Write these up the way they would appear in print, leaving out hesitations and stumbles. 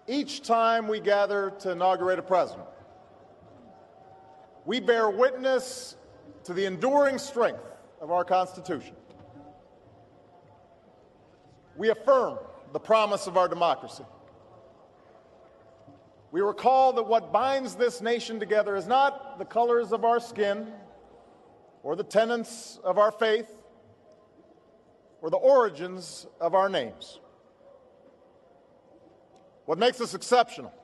Each time we gather to inaugurate a president, we bear witness to the enduring strength of our Constitution. We affirm the promise of our democracy. We recall that what binds this nation together is not the colors of our skin or the tenets of our faith or the origins of our names. What makes us exceptional,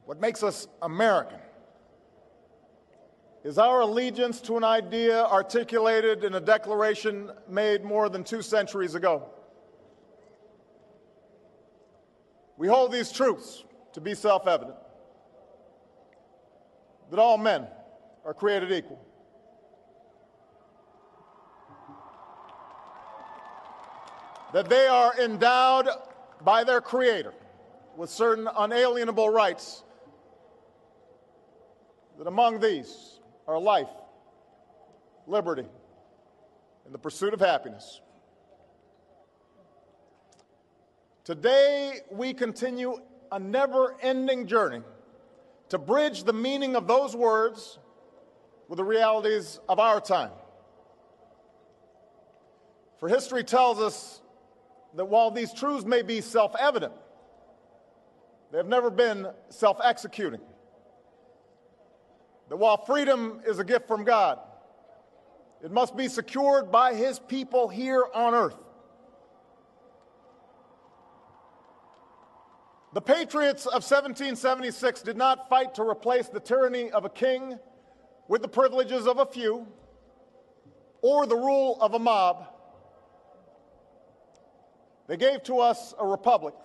what makes us American, is our allegiance to an idea articulated in a declaration made more than 2 centuries ago. We hold these truths to be self-evident, that all men are created equal, that they are endowed by their Creator with certain unalienable rights, that among these are life, liberty, and the pursuit of happiness. Today, we continue a never-ending journey to bridge the meaning of those words with the realities of our time. For history tells us that while these truths may be self-evident, they have never been self-executing. That while freedom is a gift from God, it must be secured by His people here on earth. The patriots of 1776 did not fight to replace the tyranny of a king with the privileges of a few or the rule of a mob. They gave to us a republic,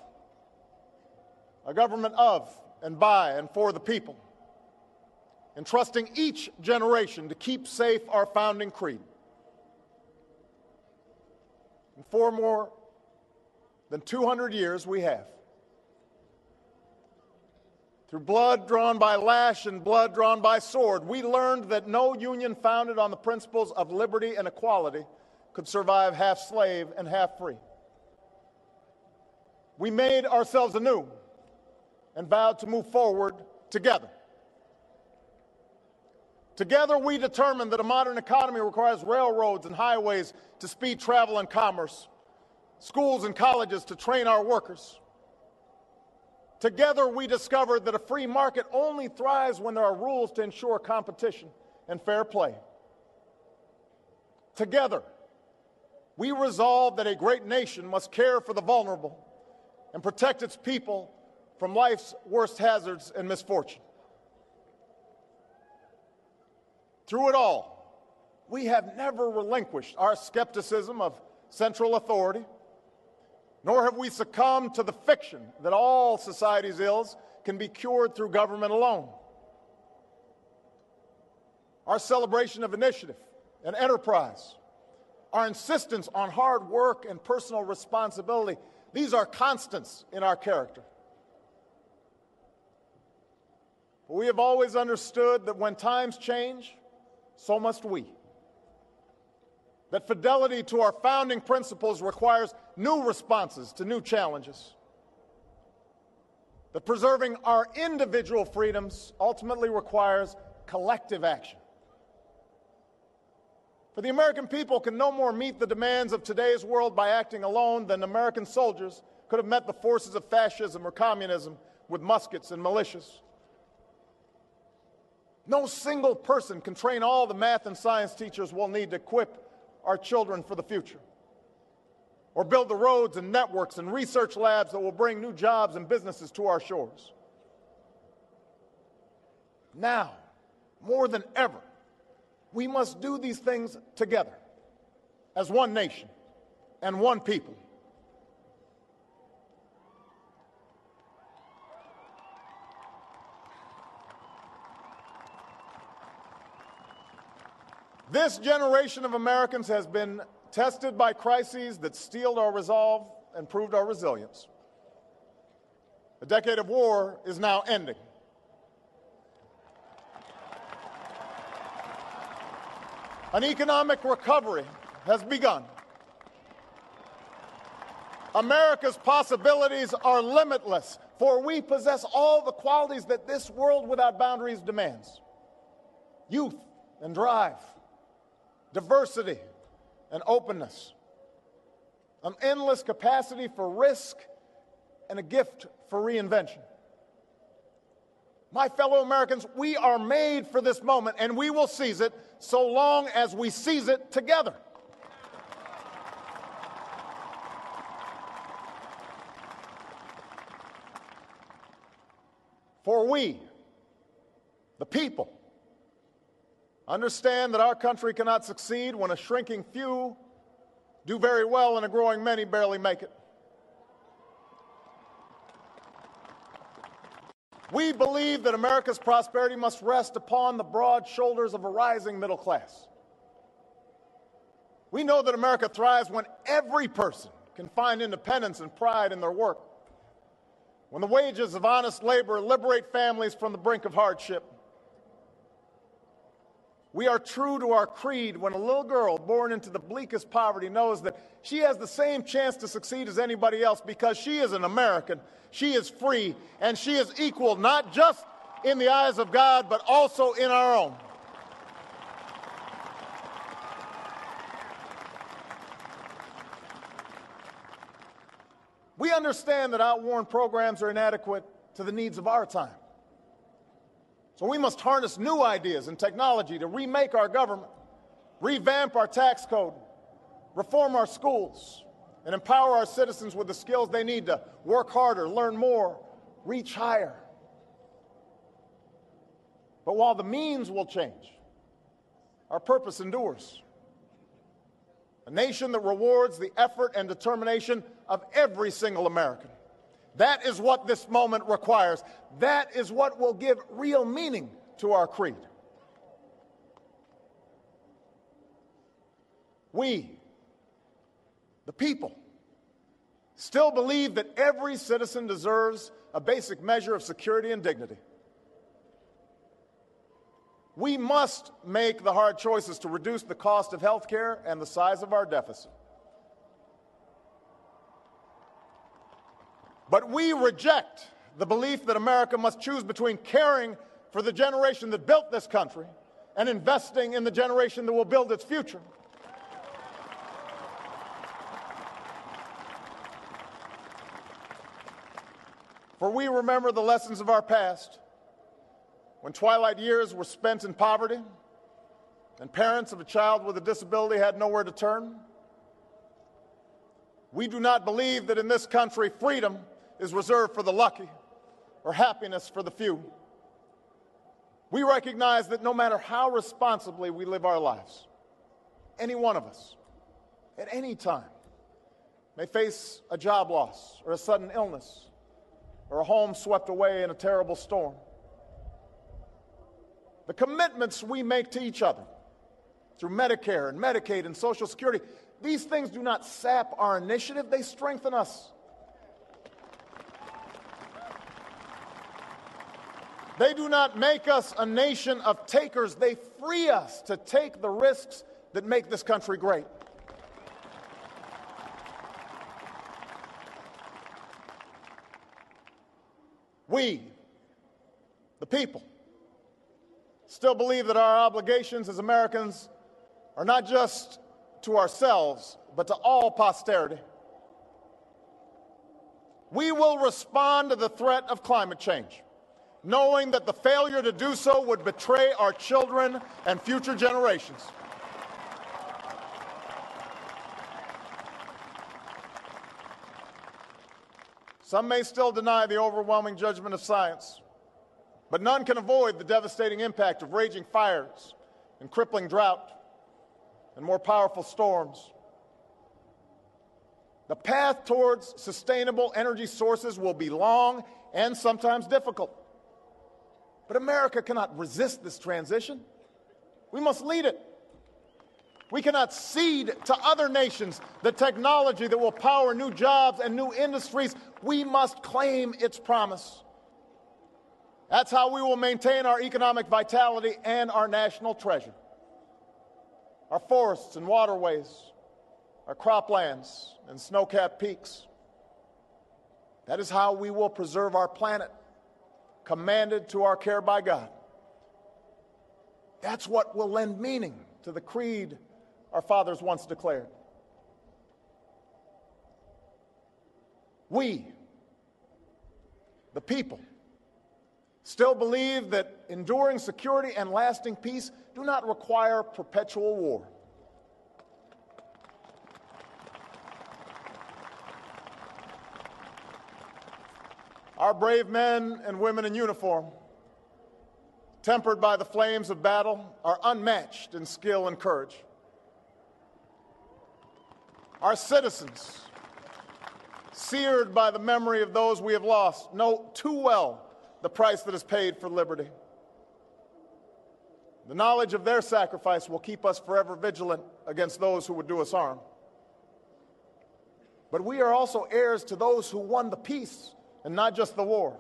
a government of and by and for the people, entrusting each generation to keep safe our founding creed. And for more than 200 years we have. Through blood drawn by lash and blood drawn by sword, we learned that no union founded on the principles of liberty and equality could survive half slave and half free. We made ourselves anew and vowed to move forward together. Together, we determined that a modern economy requires railroads and highways to speed travel and commerce, schools and colleges to train our workers. Together, we discovered that a free market only thrives when there are rules to ensure competition and fair play. Together, we resolved that a great nation must care for the vulnerable and protect its people from life's worst hazards and misfortune. Through it all, we have never relinquished our skepticism of central authority, nor have we succumbed to the fiction that all society's ills can be cured through government alone. Our celebration of initiative and enterprise, our insistence on hard work and personal responsibility, these are constants in our character. But we have always understood that when times change, so must we. That fidelity to our founding principles requires new responses to new challenges. That preserving our individual freedoms ultimately requires collective action. For the American people can no more meet the demands of today's world by acting alone than American soldiers could have met the forces of fascism or communism with muskets and militias. No single person can train all the math and science teachers we'll need to equip our children for the future, or build the roads and networks and research labs that will bring new jobs and businesses to our shores. Now, more than ever, we must do these things together as one nation and one people. This generation of Americans has been tested by crises that steeled our resolve and proved our resilience. A decade of war is now ending. An economic recovery has begun. America's possibilities are limitless, for we possess all the qualities that this world without boundaries demands: youth and drive, diversity and openness, an endless capacity for risk, and a gift for reinvention. My fellow Americans, we are made for this moment, and we will seize it so long as we seize it together. For we, the people, understand that our country cannot succeed when a shrinking few do very well and a growing many barely make it. We believe that America's prosperity must rest upon the broad shoulders of a rising middle class. We know that America thrives when every person can find independence and pride in their work, when the wages of honest labor liberate families from the brink of hardship. We are true to our creed when a little girl born into the bleakest poverty knows that she has the same chance to succeed as anybody else because she is an American, she is free, and she is equal not just in the eyes of God, but also in our own. We understand that outworn programs are inadequate to the needs of our time. So we must harness new ideas and technology to remake our government, revamp our tax code, reform our schools, and empower our citizens with the skills they need to work harder, learn more, reach higher. But while the means will change, our purpose endures. A nation that rewards the effort and determination of every single American. That is what this moment requires. That is what will give real meaning to our creed. We, the people, still believe that every citizen deserves a basic measure of security and dignity. We must make the hard choices to reduce the cost of health care and the size of our deficit. But we reject the belief that America must choose between caring for the generation that built this country and investing in the generation that will build its future. For we remember the lessons of our past, when twilight years were spent in poverty and parents of a child with a disability had nowhere to turn. We do not believe that in this country freedom is reserved for the lucky or happiness for the few. We recognize that no matter how responsibly we live our lives, any one of us, at any time, may face a job loss or a sudden illness or a home swept away in a terrible storm. The commitments we make to each other through Medicare and Medicaid and Social Security, these things do not sap our initiative, they strengthen us. They do not make us a nation of takers. They free us to take the risks that make this country great. We, the people, still believe that our obligations as Americans are not just to ourselves, but to all posterity. We will respond to the threat of climate change, knowing that the failure to do so would betray our children and future generations. Some may still deny the overwhelming judgment of science, but none can avoid the devastating impact of raging fires and crippling drought and more powerful storms. The path towards sustainable energy sources will be long and sometimes difficult. But America cannot resist this transition. We must lead it. We cannot cede to other nations the technology that will power new jobs and new industries. We must claim its promise. That's how we will maintain our economic vitality and our national treasure. Our forests and waterways, our croplands and snow-capped peaks, That is how we will preserve our planet, commanded to our care by God. That's what will lend meaning to the creed our fathers once declared. We, the people, still believe that enduring security and lasting peace do not require perpetual war. Our brave men and women in uniform, tempered by the flames of battle, are unmatched in skill and courage. Our citizens, seared by the memory of those we have lost, know too well the price that is paid for liberty. The knowledge of their sacrifice will keep us forever vigilant against those who would do us harm. But we are also heirs to those who won the peace and not just the war,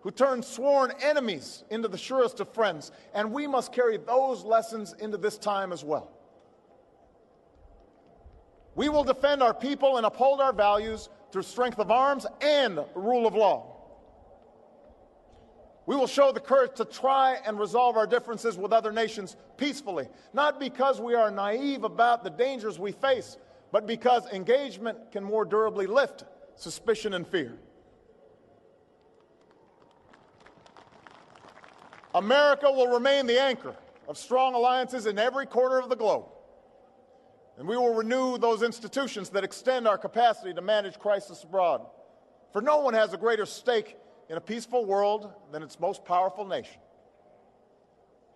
who turned sworn enemies into the surest of friends, and we must carry those lessons into this time as well. We will defend our people and uphold our values through strength of arms and rule of law. We will show the courage to try and resolve our differences with other nations peacefully, not because we are naive about the dangers we face, but because engagement can more durably lift suspicion and fear. America will remain the anchor of strong alliances in every corner of the globe. And we will renew those institutions that extend our capacity to manage crisis abroad. For no one has a greater stake in a peaceful world than its most powerful nation.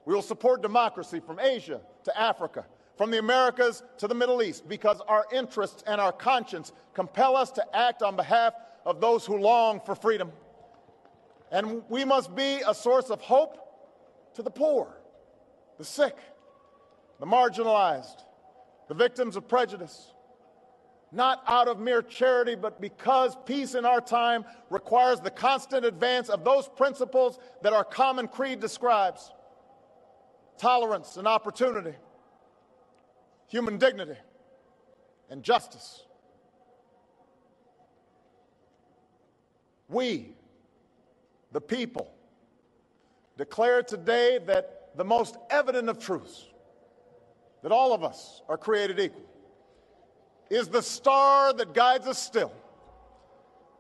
We will support democracy from Asia to Africa, from the Americas to the Middle East, because our interests and our conscience compel us to act on behalf of those who long for freedom. And we must be a source of hope to the poor, the sick, the marginalized, the victims of prejudice, not out of mere charity, but because peace in our time requires the constant advance of those principles that our common creed describes: tolerance and opportunity, human dignity, and justice. We, the people, declare today that the most evident of truths, that all of us are created equal, is the star that guides us still.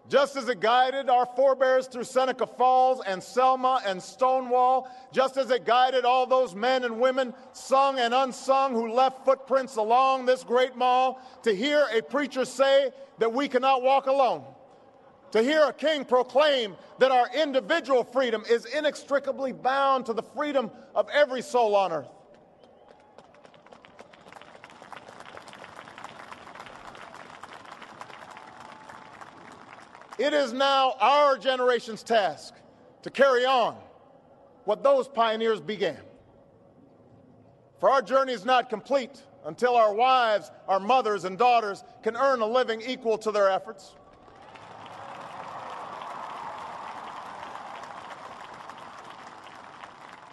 Just as it guided our forebears through Seneca Falls and Selma and Stonewall, just as it guided all those men and women, sung and unsung, who left footprints along this great mall, to hear a preacher say that we cannot walk alone, to hear a king proclaim that our individual freedom is inextricably bound to the freedom of every soul on earth. It is now our generation's task to carry on what those pioneers began. For our journey is not complete until our wives, our mothers, and daughters can earn a living equal to their efforts.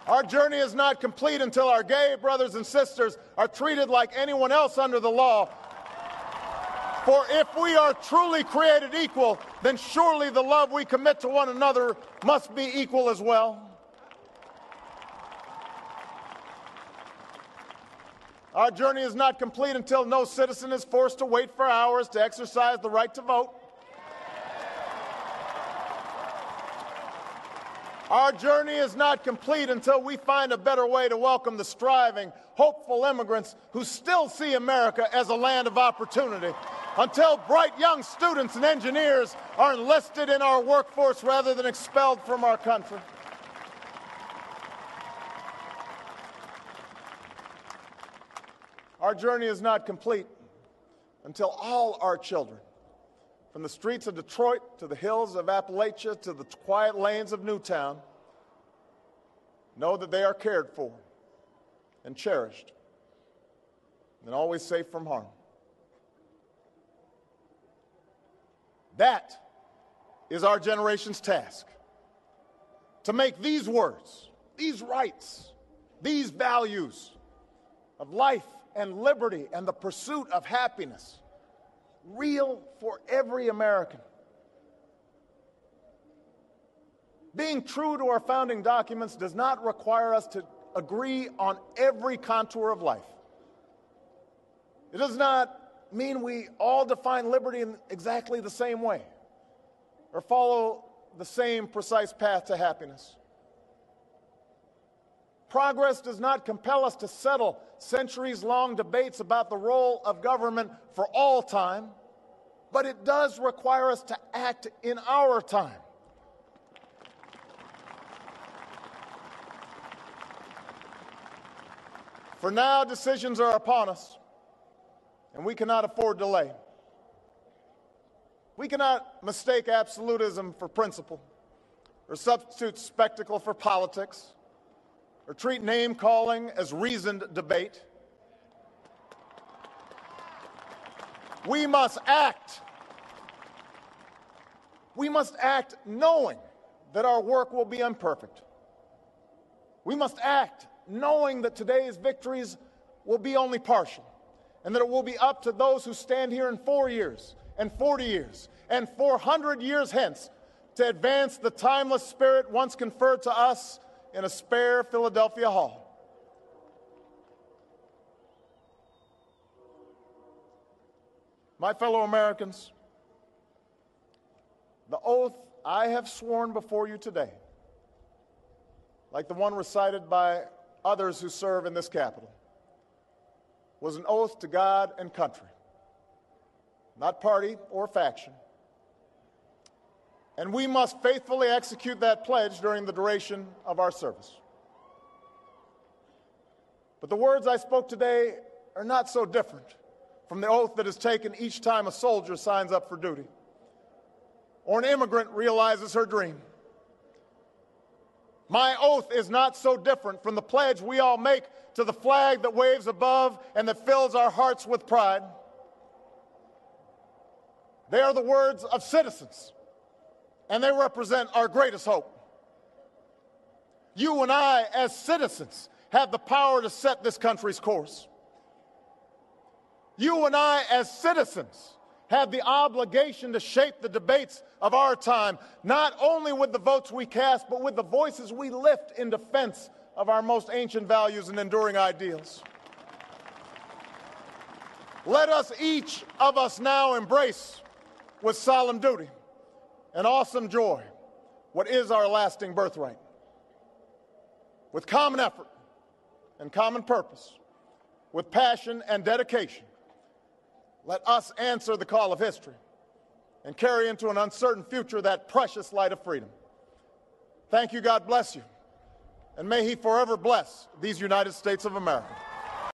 Our journey is not complete until our gay brothers and sisters are treated like anyone else under the law. For if we are truly created equal, then surely the love we commit to one another must be equal as well. Our journey is not complete until no citizen is forced to wait for hours to exercise the right to vote. Our journey is not complete until we find a better way to welcome the striving, hopeful immigrants who still see America as a land of opportunity, until bright young students and engineers are enlisted in our workforce rather than expelled from our country. Our journey is not complete until all our children, from the streets of Detroit to the hills of Appalachia to the quiet lanes of Newtown, know that they are cared for and cherished and always safe from harm. That is our generation's task, to make these words, these rights, these values of life and liberty and the pursuit of happiness real for every American, Being true to our founding documents does not require us to agree on every contour of life. It does not mean we all define liberty in exactly the same way or follow the same precise path to happiness. Progress does not compel us to settle centuries-long debates about the role of government for all time, but it does require us to act in our time. For now, decisions are upon us, and we cannot afford delay. We cannot mistake absolutism for principle, or substitute spectacle for politics, or treat name-calling as reasoned debate. We must act. We must act knowing that our work will be imperfect. We must act knowing that today's victories will be only partial, and that it will be up to those who stand here in 4 years, and 40 years, and 400 years hence to advance the timeless spirit once conferred to us in a spare Philadelphia hall. My fellow Americans, the oath I have sworn before you today, like the one recited by others who serve in this Capitol, was an oath to God and country, not party or faction. And we must faithfully execute that pledge during the duration of our service. But the words I spoke today are not so different from the oath that is taken each time a soldier signs up for duty, or an immigrant realizes her dream. My oath is not so different from the pledge we all make to the flag that waves above and that fills our hearts with pride. They are the words of citizens, and they represent our greatest hope. You and I, as citizens, have the power to set this country's course. You and I, as citizens, have the obligation to shape the debates of our time, not only with the votes we cast, but with the voices we lift in defense of our most ancient values and enduring ideals. Let us, each of us, now embrace with solemn duty and awesome joy what is our lasting birthright. With common effort and common purpose, with passion and dedication, let us answer the call of history and carry into an uncertain future that precious light of freedom. Thank you. God bless you. And may He forever bless these United States of America.